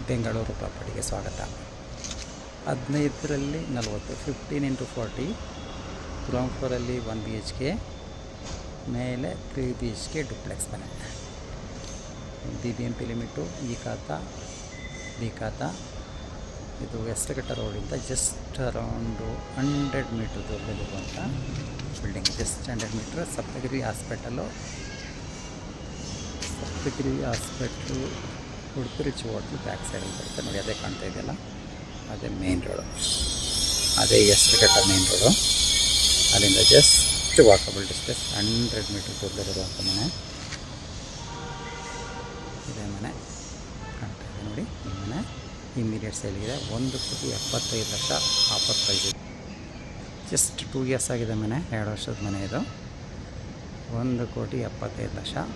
ಬೆಂಗಳೂರು ಪ್ರಾಪರ್ಟಿಗೆ ಸ್ವಾಗತ. 15ರಲ್ಲಿ 40, 15x40, ground ಫ್ಲೋರಲ್ಲಿ 1 BHK, ಮೇಲೆ 3 BHK duplex ಮನೆ. BBMP ಲಿಮಿಟು ಈ ಖಾತಾ ಬಿ ಖಾತಾ. ಇದು ಹೆಸರುಘಟ್ಟ ರೋಡಿಂದ ಜಸ್ಟ್ ಅರೌಂಡು 100 ಮೀಟ್ರ್ ದೂರದಲ್ಲಿರುವಂಥ building. Just 100 metre Saptagiri hospital Udupi rich hotel back ಸೈಡಲ್ಲಿ ಬರುತ್ತೆ ನೋಡಿ. ಅದೇ ಕಾಣ್ತಾ ಇದೆಯಲ್ಲ, ಅದೇ ಮೇನ್ ರೋಡು, ಅದೇ ಹೆಸರುಘಟ್ಟ ಮೇನ್ ರೋಡು. ಅಲ್ಲಿಂದ ಜಸ್ಟ್ ವಾಕಬಲ್ ಡಿಸ್ಟೆನ್ಸ್ 100 ಮೀಟ್ರ್ ದೂರದಲ್ಲಿರುವಂಥ ಮನೆ. ಇದೇ ಮನೆ ಕಾಣ್ತಾ ಇದೆ ನೋಡಿ. ಈ ಮನೆ ಇಮಿಡಿಯೇಟ್ ಸೇಲಿಗಿದೆ. 1,75,00,000 ಆಫರ್ ಪ್ರೈಸ್ ಇದೆ. ಜಸ್ಟ್ 2 ಇಯರ್ಸ್ ಆಗಿದೆ ಮನೆ, 2 ವರ್ಷದ ಮನೆ ಇದು. 1,75,00,000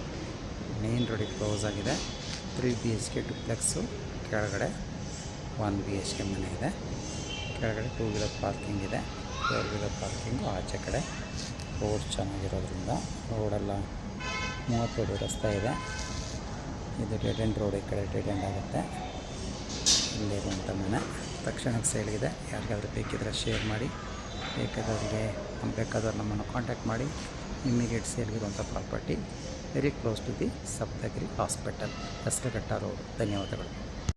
ಮೇನ್ ರೋಡಿಗೆ ಕ್ಲೋಸ್ ಆಗಿದೆ. 3 BHK ಡುಪ್ಲೆಕ್ಸು, ಕೆಳಗಡೆ 1 BHK ಮನೆ ಇದೆ. ಕೆಳಗಡೆ 2 ವೀಲರ್ ಪಾರ್ಕಿಂಗ್ ಇದೆ, 4 ವೀಲರ್ ಪಾರ್ಕಿಂಗು. ಆಚೆ ಕಡೆ ರೋಡ್ ಚೆನ್ನಾಗಿರೋದ್ರಿಂದ ರೋಡೆಲ್ಲ 30 ಅಡಿ ರಸ್ತೆ ಇದೆ. ಇದು ಡೆಡ್ ಎಂಡ್ ರೋಡ್, ಈ ಕಡೆ ಡೆಡ್ ಎಂಡ್ ಆಗುತ್ತೆ. ಇಲ್ಲಿರುವಂಥ ಮನೆ ತಕ್ಷಣಕ್ಕೆ ಸೇಲ್ಗಿದೆ. ಯಾರಿಗಾದ್ರೂ ಬೇಕಿದ್ರೆ ಶೇರ್ ಮಾಡಿ, ಬೇಕಾದವ್ರು ನಮ್ಮನ್ನು ಕಾಂಟ್ಯಾಕ್ಟ್ ಮಾಡಿ. ಇಮ್ಮಿಡಿಯೇಟ್ ಸೇಲ್ಗಿರುವಂಥ property very close to the Saptagiri hospital, Hesaraghatta road. ಧನ್ಯವಾದಗಳು.